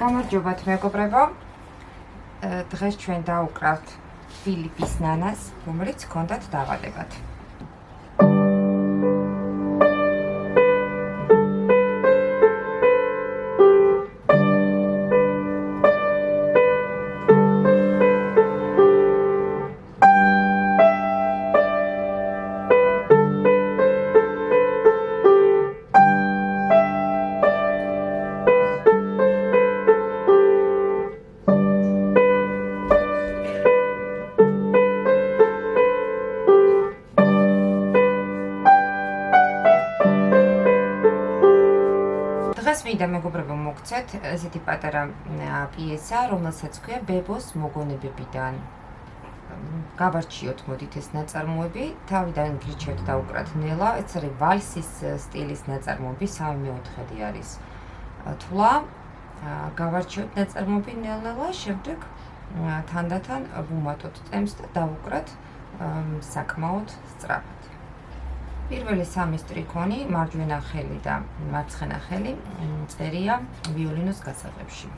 გამარჯობათ მეგობრებო. დღეს ჩვენ დავუკრავთ ფილიპის ნანას, რომელიც ჰქონდათ დაავადებად. და მეგობრებო მოგცეთ ესეთი პატარა პიესა, რომელსაც ქვია ბებოს მოგონებებიდან. გავარჩიოთ მოდით ეს ნაწარმოები, თავიდან გირჩევთ დაუკრათ ნელა, ეს არის ვალსის სტილის ნაწარმოები, 3/4 არის თვლა. გავარჩიოთ ნაწარმოები ნელ-ნელა, შემდეგ თანდათან ვუმატოთ ტემპს და დავუკრათ საკმაოდ სწრაფად. პირველი სამი სტრიქონი, მარჯვენა ხელი და მარცხენა ხელი წერია ვიოლინოს გასაღებში.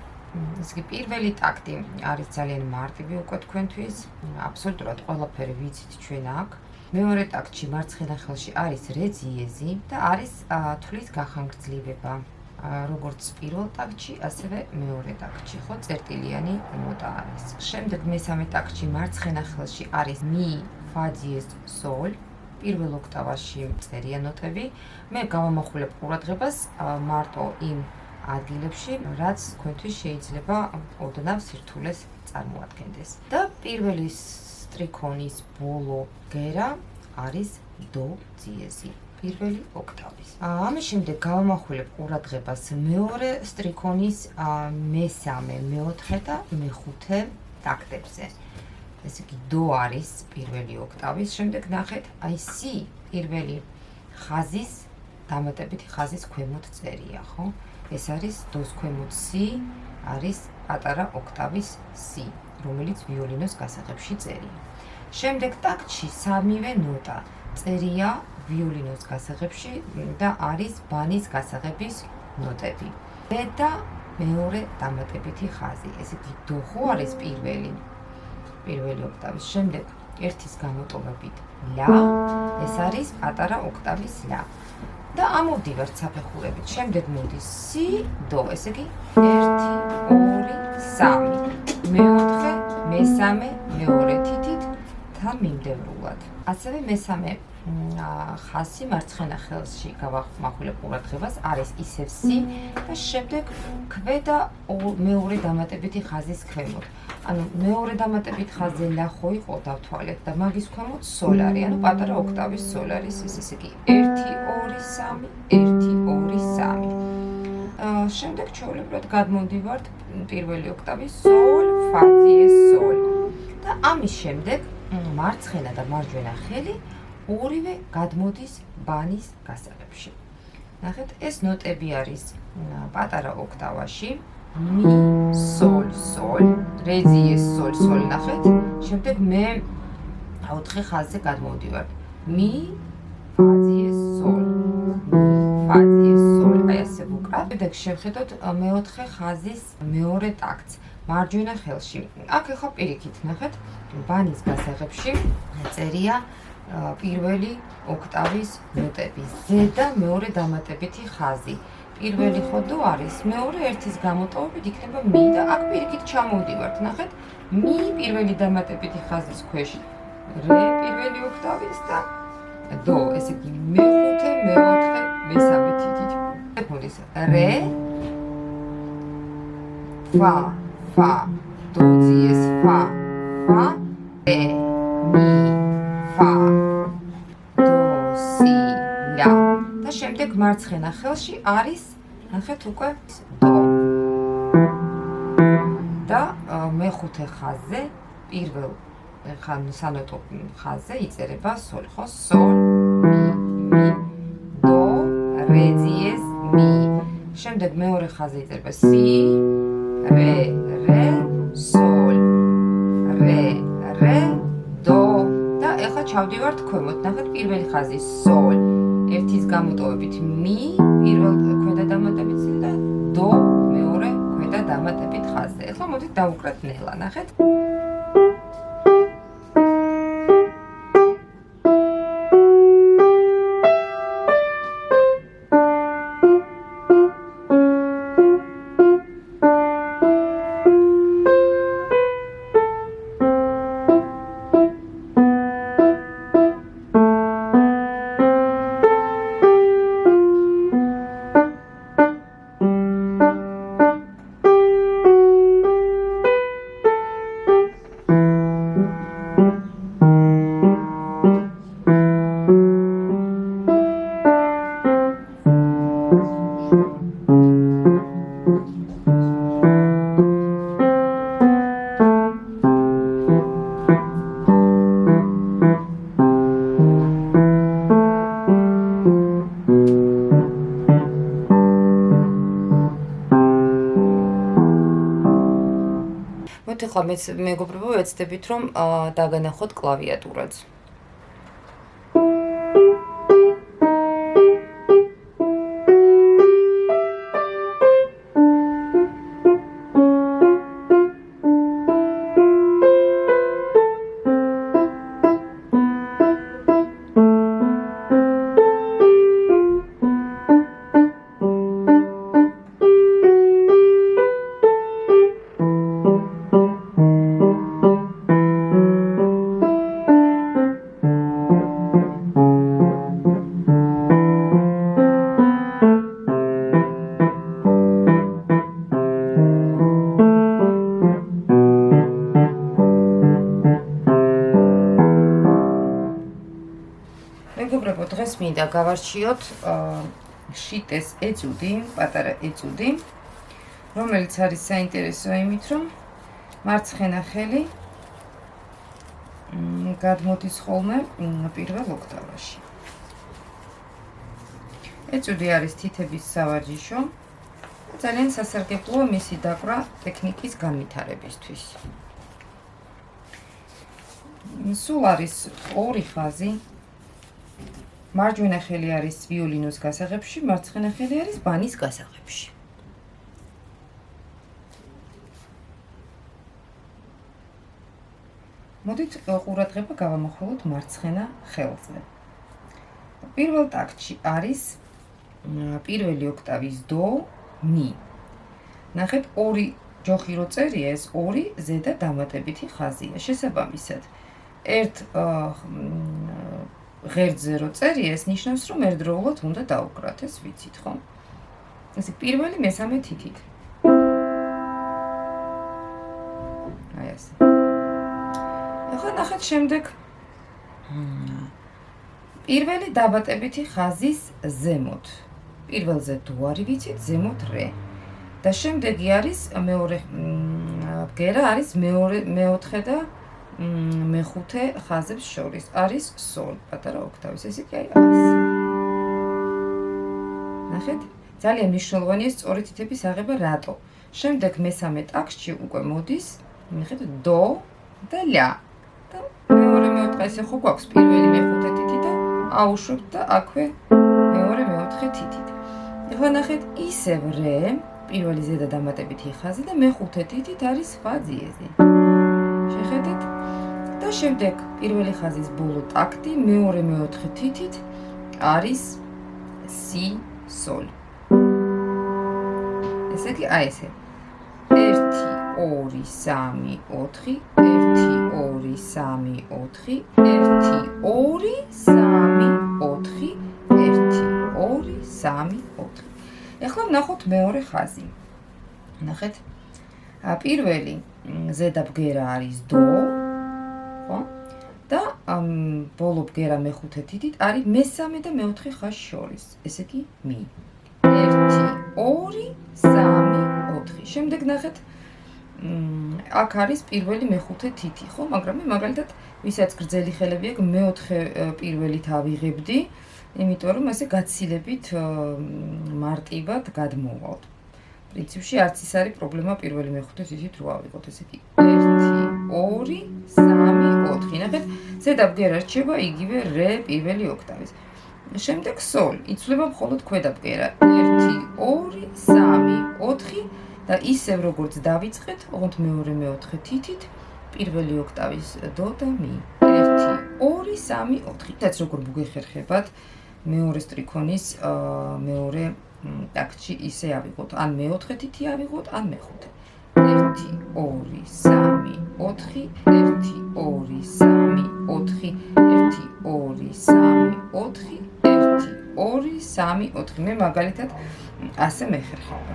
ეს კი პირველი ტაქტი არის ძალიან მარტივი უკვე თქვენთვის, აბსოლუტურად ყველაფერი ვიცით ჩვენ აქ. მეორე ტაქტში მარცხენა ხელში არის რე ძიეზი და არის თვლის გახანგრძლივება. როგორც პირველ ტაქტში, ასევე მეორე ტაქტში, ხო, წერტილიანი ნოტა არის. შემდეგ მესამე ტაქტში მარცხენა ხელში არის მი, ფა ძიეზ, სოლ. პირველ ოქტავაში წერია ნოტები. მე გავამახვილებ ყურადღებას მარტო იმ ადგილებში, რაც თქვენთვის შეიძლება ოდნავ სირთულეს წარმოადგენდეს. და პირველი სტრიქონის ბოლო გერა არის დო ძიეზი, პირველი ოქტავის. ამის შემდეგ გავამახვილებ ყურადღებას მეორე სტრიქონის მესამე, მეოთხე და მეხუთე ტაქტებზე. ესე იგი დო არის პირველი ოქტავის, შემდეგ ნახეთ, აი სი პირველი ხაზის, დამატებითი ხაზის ქვემოთ წერია, ხო? ეს არის დოს ქვემოთ სი, არის პატარა ოქტავის სი, რომელიც ვიოლინოს გასაღებში წერია. შემდეგ ტაქტში სამივე ნოტა წერია ვიოლინოს გასაღებში და არის ბანის გასაღების ნოტები. რე და მეორე დამატებითი ხაზი, ესე იგი დო ხო არის პირველი ოქტავის, შემდეგ ერთის გამოტოვებით ლა, ეს არის პატარა ოქტავის ლა. და ამოვდივართ საფეხურებით, შემდეგ მოდის სი, დო, ესე იგი 1, 2, 3, მეოთხე, მესამე, მეორე თითით თან მიმდევრულად. ასევე მესამე ხაზი მარცხენა ხელში გავამახვილებ ყურადღებას, არის ისევ სი და შემდეგ ქვედა მეორე დამატებითი ხაზის ქვემოთ. ანუ მეორე დამატებით ხაზზე ლა ხო იყო დავთვალეთ და მაგის ქვემოთ სოლ არის, ანუ პატარა ოქტავის სოლ არის, ესე იგი 1, 2, 3, 1, 2, 3. შემდეგ ჩვეულებრივად გადმოვდივართ პირველი ოქტავის სოლ, ფა ძიეზ, სოლ. და ამის შემდეგ მარცხენა და მარჯვენა ხელი ორივე გადმოდის ბანის გასაღებში. ნახეთ, ეს ნოტები არის პატარა ოქტავაში. მი, სოლ, სოლ, რე ძიეზ, სოლ, სოლ, ნახეთ. შემდეგ მე 4 ხაზზე გადმოვდივართ. მი, ფა ძიეზ, სოლ, ფა ძიეზ, სოლ, აი ასე ვუკრავ. შემდეგ შევხედოთ მეოთხე ხაზის მეორე ტაქტს მარჯვენა ხელში. აქ ახლა პირიქით ნახეთ, ბანის გასაღებში წერია პირველი ოქტავის ნოტები, ზედა მეორე დამატებითი ხაზი. პირველი ხო დო არის, მეორე ერთის გამოტოვებით იქნება მი და აქ პირიქით ჩამოვდივართ, ნახეთ, მი პირველი დამატებითი ხაზის ქვეშ, რე პირველი ოქტავის და დო, ესე იგი მეხუთე, მეოთხე, მესამე თითით. მოდის რე, ფა, ფა, დო ძიეზ, ფა, ფა, რე, მი, ფა, დო, სი, ლა. და შემდეგ მარცხენა ხელში არის, ნახეთ უკვე დო. და მეხუთე ხაზზე, პირველ სანოტო ხაზზე იწერება სოლ, ხო? სოლ, მი, დო, რე ძიეზ, მი. შემდეგ მეორე ხაზზე იწერება სი, რე, სოლ, რე, დო. და ეხლა ჩავდივართ ქვემოთ, ნახეთ, პირველი ხაზი სოლ, ერთის გამოტოვებით მი, პირველ ქვედა დამატებით და დო, მეორე ზედა დამატებით ხაზზე. ეხლა მოდით დავუკრათ ნელა, ნახეთ? ეხლა მეც მეგობრებო ვეცდებით რომ დაგანახოთ კლავიატურაც. მეგობრებო, დღეს მინდა გავარჩიოთ შიტეს ეწუდი, პატარა ეწუდი, რომელიც არის საინტერესო იმით, რომ მარცხენა ხელი გადმოდის ხოლმე პირველ ოქტავაში. ეწუდი არის თითების სავარჯიშო, ძალიან სასარგებლოა მისი დაკვრა ტექნიკის განვითარებისთვის. სულ არის ორი ხაზი. მარჯვენა ხელი არის ვიოლინოს გასაღებში, მარცხენა ხელი არის ბანის გასაღებში. მოდით ყურადღება გავამახვილოთ მარცხენა ხელზე. პირველ ტაქტში არის პირველი ოქტავის დო, მი. ნახეთ, ორი ჯოხი რო წერია, ეს ორი ზედა დამატებითი ხაზია. შესაბამისად, ერთ ღერძზე რო წერია, ეს ნიშნავს, რომ ერთდროულად უნდა დაუკრათ, ეს ვიცით, ხო? ესე პირველი მესამე თითით. აი ასე. ახლა ნახეთ შემდეგ პირველი დამატებითი ხაზის ზემოთ. პირველზე დო არის ვიცით, ზემოთ რე. და შემდეგი არის მეორე ბგერა არის მეოთხე და მეხუთე ხაზებს შორის არის სოლ, პატარა ოქტავის, ესე კი აი ასე. ნახეთ, ძალიან მნიშვნელოვანია სწორი თითების აღება რატო? შემდეგ მესამე ტაქტში უკვე მოდის, ნახეთ, დო და ლა. და მეორე მეოთხე ესე ხო გვაქვს პირველი მეხუთე თითი და აუშვებთ და აქვე მეორე მეოთხე თითით. ეხლა ნახეთ, ისევ რე, პირველი ზედა დამატებითი ხაზი და მეხუთე თითით არის სხვა ძიეზი. შეხედეთ? და შემდეგ პირველი ხაზის ბოლო ტაქტი მეორე მეოთხე თითით არის სი სოლ. ესე იგი აი ესე. 1 2 3 4 1 2 3 4 1 2 3 4 1 2 3 4. ეხლა ვნახოთ მეორე ხაზი. ნახეთ. პირველი ზედა ბგერა არის დო, ხო? და ბოლო ბგერა მეხუთე თითით არის მესამე და მეოთხე ხაზს შორის. ესე იგი მი. 1 2 3 4. შემდეგ ნახეთ აქ არის პირველი მეხუთე თითი, ხო? მაგრამ მე მაგალითად ვისაც გრძელი ხელები აქვს, მეოთხე პირველით ავიღებდი, იმიტომ რომ ასე გაცილებით მარტივად გადმოვალთ. პრინციპში არც ის არის პრობლემა პირველი მეხუთე თითით რო ავიღოთ, ესე იგი 1 2 3 4. ნახეთ, ზედა ბგერა რჩება იგივე რე პირველი ოქტავის. შემდეგ სოლ, იცვლება მხოლოდ ქვედა ბგერა 1 2 3 4. და ისევ როგორც დავიწყეთ, ოღონდ მეორე მეოთხე თითით, პირველი ოქტავის დო და მი. 1 2 3 4. რაც როგორ მოგეხერხებათ, მეორე სტრიქონის მეორე ტაქტში ისე ავიღოთ. ან მეოთხე თითი ავიღოთ, ან მეხუთე. 1 2 3 4 1 2 3 4 1 2 3 4 1 2 3 4. მე მაგალითად ასე მეხერხება.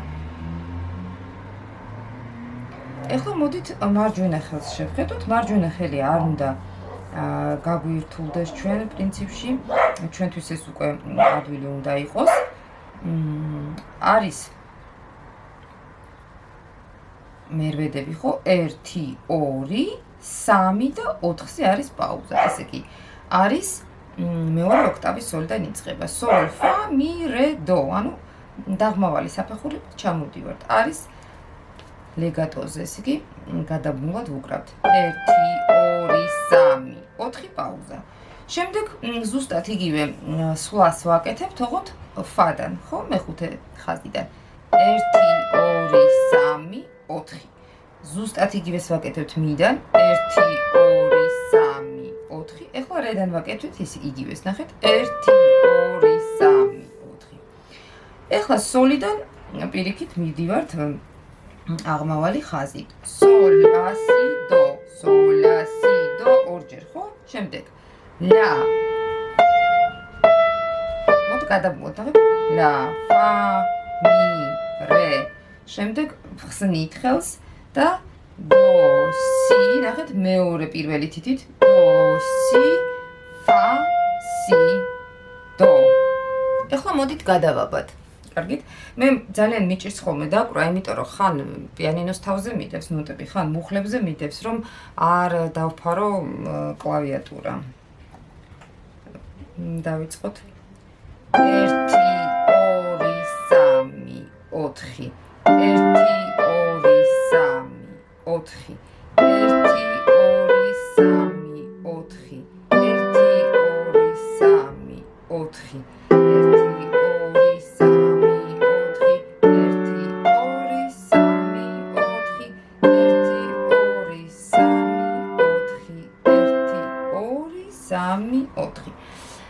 ეხლა მოდით მარჯვენა ხელს შევხედოთ. მარჯვენა ხელი არ უნდა გაგვირთულდეს ჩვენ პრინციპში. ჩვენთვის ეს უკვე ადვილი უნდა იყოს. არის მერვედები ხო? 1 2 3 და 4-ზე არის პაუზა. ესე კი არის მეორე ოქტავის სოლიდან იწყება. სოლ, ფა, მი, რე, დო. ანუ დაღმავალი საფეხური ჩამოვდივართ. არის ლეგატოზე, ესე კი გადაბმულად ვუკრავთ. 1 2 3 4 პაუზა. შემდეგ ზუსტად იგივე სვლას ვაკეთებთ, ოღონდ ფადან, ხო? მეხუთე ხაზიდან. 1 2 3 4. ზუსტად იგივეს ვაკეთებთ მიდან. 1 2 3 4. ეხლა რედან ვაკეთებთ ის იგივეს, ნახეთ. 1 2 3 4. ეხლა სოლიდან პირიქით მივდივართ აღმავალი ხაზით. სოლ, ლა, სი, დო. სოლ, ლა, სი, დო. ორჯერ, ხო? შემდეგ ლა. მოდ გადავმოთ, ნახეთ. ლა, ფა, მი, რე. შემდეგ ხსნით ხელს და დო, სი, ნახეთ, მეორე პირველი თითით. დო, სი, ფა, სი, დო. ეხლა მოდით გადავაბად. კარგით? მე ძალიან მიჭირს ხოლმე დაკვრა, იმიტომ რომ ხან პიანინოს თავზე მიდევს ნოტები, ხან მუხლებზე მიდევს, რომ არ დავფარო კლავიატურა. დავიწყოთ. 1 2 3 4. 1 2 3 4. 1 2 3 4. 1 2 3 4.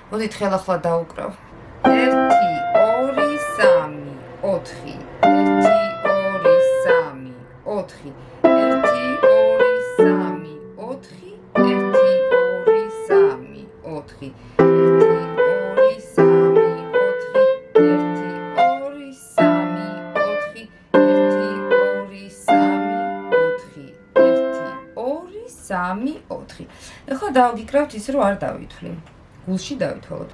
მოდით ხელახლა დავუკრავ. 1 2 3 4. 1 2 3 4. 1 2 3 4. 1 2 3 4. 3 4. ეხლა დავგიკრავთ ისე რომ არ დავითვლი. გულში დავითვალოთ.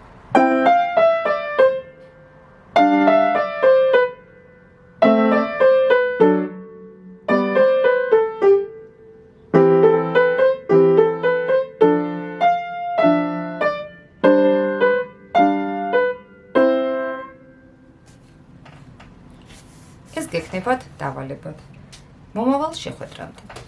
ეს გექნებათ დავალებად. მომავალ შეხვედრამდე.